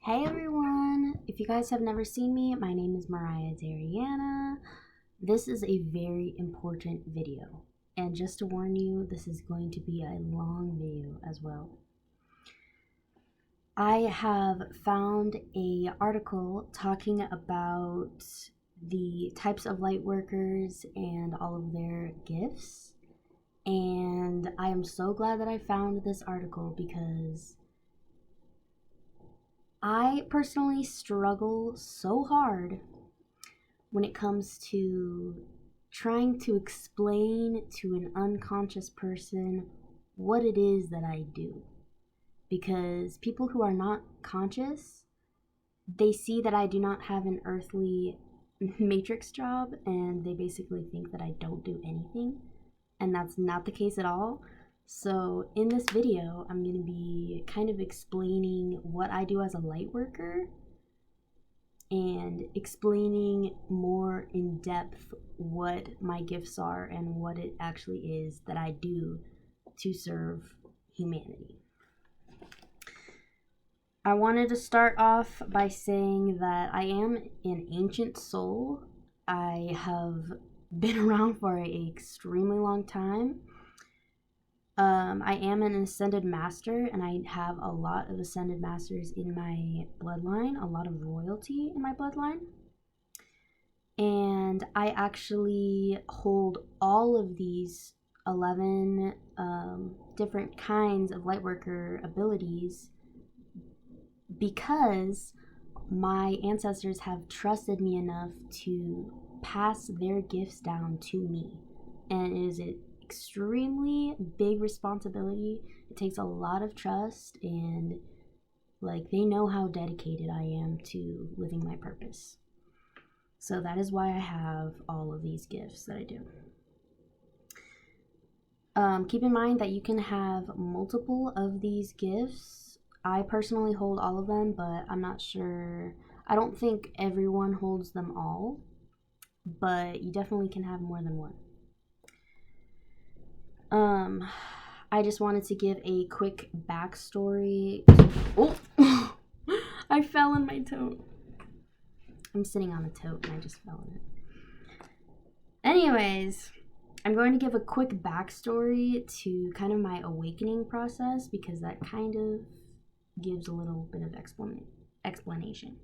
Hey everyone! If you guys have never seen me, my name is Mariah Dariana. This is a very important video. And just to warn you, this is going to be a long video as well. I have found an article talking about the types of lightworkers and all of their gifts. And I am so glad that I found this article because I personally struggle so hard when it comes to trying to explain to an unconscious person what it is that I do. Because people who are not conscious, they see that I do not have an earthly matrix job and they basically think that I don't do anything. And that's not the case at all. So in this video, I'm going to be kind of explaining what I do as a light worker and explaining more in depth what my gifts are and what it actually is that I do to serve humanity. I wanted to start off by saying that I am an ancient soul. I have been around for an extremely long time. I am an ascended master, and I have a lot of ascended masters in my bloodline, a lot of royalty in my bloodline. And I actually hold all of these 11 different kinds of lightworker abilities because my ancestors have trusted me enough to pass their gifts down to me. And it is an extremely big responsibility. It takes a lot of trust, and they know how dedicated I am to living my purpose. So that is why I have all of these gifts that I do. Keep in mind that you can have multiple of these gifts. I personally hold all of them, but I'm not sure. I don't think everyone holds them all, but you definitely can have more than one. I just wanted to give a quick backstory. Oh, I fell in my tote. I'm sitting on a tote and I just fell in it. Anyways, I'm going to give a quick backstory to kind of my awakening process because that kind of gives a little bit of explanation.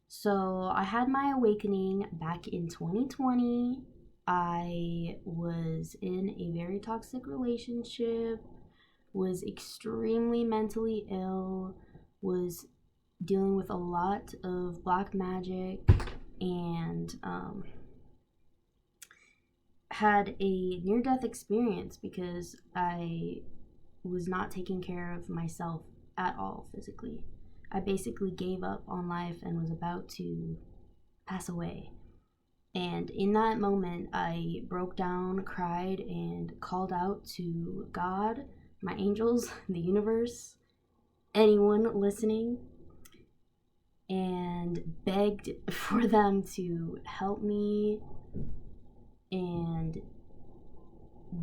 So I had my awakening back in 2020. I was in a very toxic relationship, was extremely mentally ill, was dealing with a lot of black magic, and had a near-death experience because I was not taking care of myself at all physically. I basically gave up on life and was about to pass away. And in that moment, I broke down, cried, and called out to God, my angels, the universe, anyone listening, and begged for them to help me. And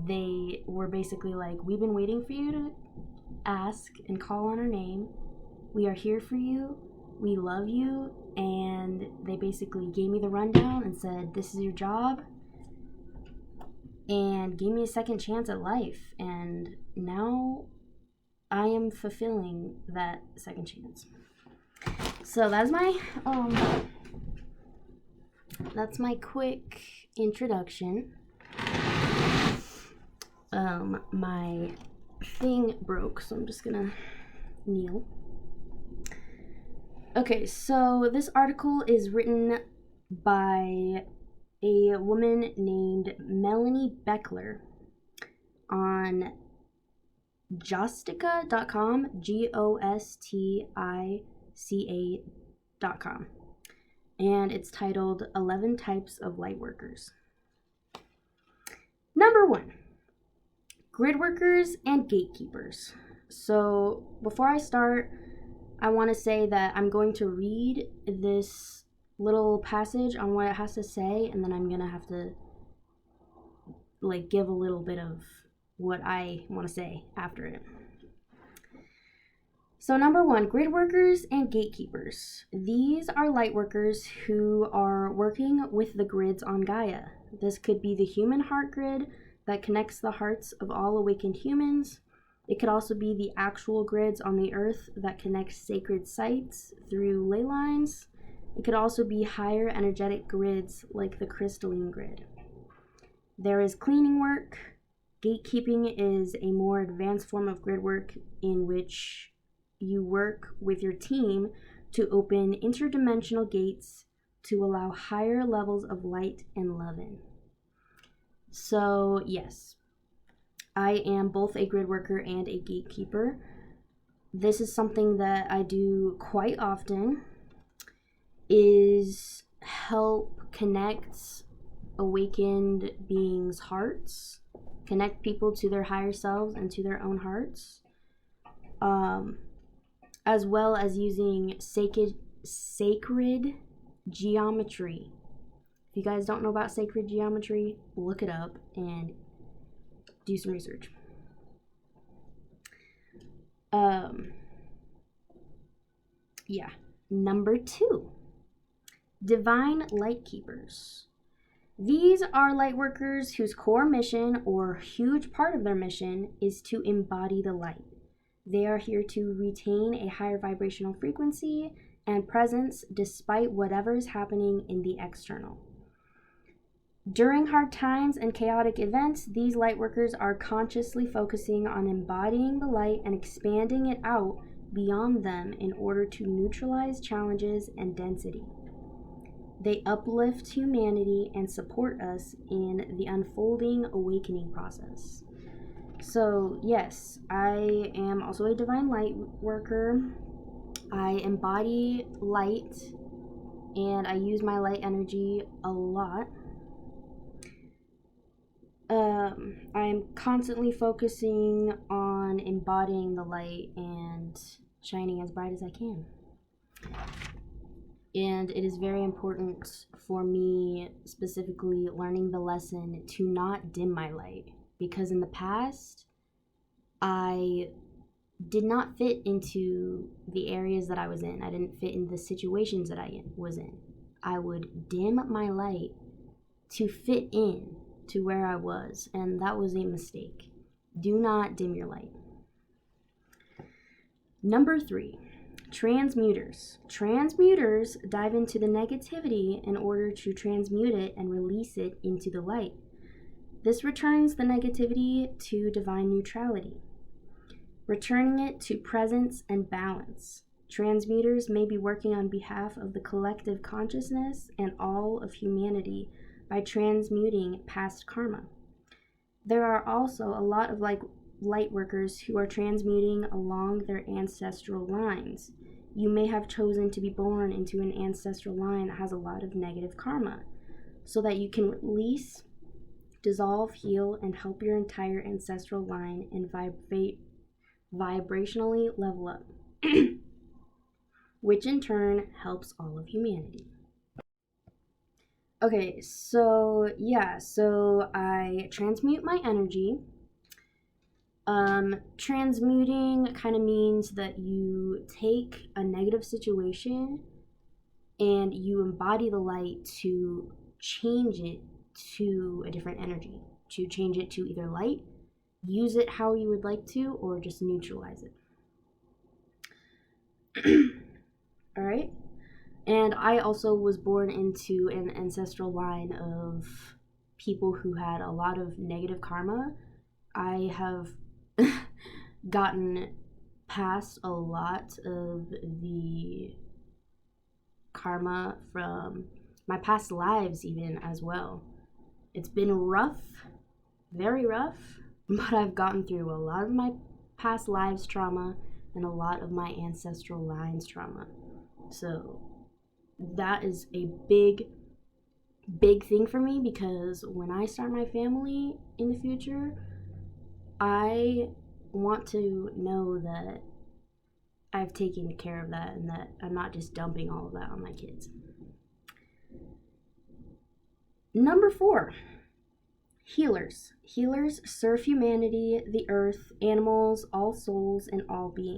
they were basically like, we've been waiting for you to ask and call on our name. We are here for you. We love you. And they basically gave me the rundown and said, this is your job, and gave me a second chance at life. And now I am fulfilling that second chance. So that's my quick introduction. My thing broke, so I'm just gonna kneel. Okay, so this article is written by a woman named Melanie Beckler on Gostica.com, Gostica.com, and it's titled 11 Types of Lightworkers. Number 1, grid workers and gatekeepers. So before I start, I want to say that I'm going to read this little passage on what it has to say, and then I'm going to have to give a little bit of what I want to say after it. So number 1, grid workers and gatekeepers. These are light workers who are working with the grids on Gaia. This could be the human heart grid that connects the hearts of all awakened humans. It could also be the actual grids on the earth that connect sacred sites through ley lines. It could also be higher energetic grids like the crystalline grid. There is cleaning work. Gatekeeping is a more advanced form of grid work in which you work with your team to open interdimensional gates to allow higher levels of light and love in. So yes, I am both a grid worker and a gatekeeper. This is something that I do quite often, is help connect awakened beings' hearts, connect people to their higher selves and to their own hearts, as well as using sacred geometry. If you guys don't know about sacred geometry, look it up and do some research. Number 2, divine light keepers. These are light workers whose core mission or huge part of their mission is to embody the light. They are here to retain a higher vibrational frequency and presence despite whatever is happening in the external. During hard times and chaotic events, these light workers are consciously focusing on embodying the light and expanding it out beyond them in order to neutralize challenges and density. They uplift humanity and support us in the unfolding awakening process. So yes, I am also a divine light worker. I embody light and I use my light energy a lot. I'm constantly focusing on embodying the light and shining as bright as I can. And it is very important for me, specifically learning the lesson to not dim my light, because in the past, I did not fit into the areas that I was in. I didn't fit in the situations that I was in. I would dim my light to fit in to where I was, and that was a mistake. Do not dim your light. Number 3, transmuters. Transmuters dive into the negativity in order to transmute it and release it into the light. This returns the negativity to divine neutrality, returning it to presence and balance. Transmuters may be working on behalf of the collective consciousness and all of humanity by transmuting past karma. There are also a lot of light workers who are transmuting along their ancestral lines. You may have chosen to be born into an ancestral line that has a lot of negative karma, so that you can release, dissolve, heal, and help your entire ancestral line and vibrationally level up, which in turn helps all of humanity. Okay, so I transmute my energy. Transmuting kind of means that you take a negative situation and you embody the light to change it to a different energy, to change it to either light, use it how you would like to, or just neutralize it. All right. And I also was born into an ancestral line of people who had a lot of negative karma. I have gotten past a lot of the karma from my past lives even as well. It's been rough, very rough, but I've gotten through a lot of my past lives trauma and a lot of my ancestral lines trauma. So that is a big thing for me, because when I start my family in the future, I want to know that I've taken care of that and that I'm not just dumping all of that on my kids. Number 4, healers. Healers serve humanity, the earth, animals, all souls, and all beings.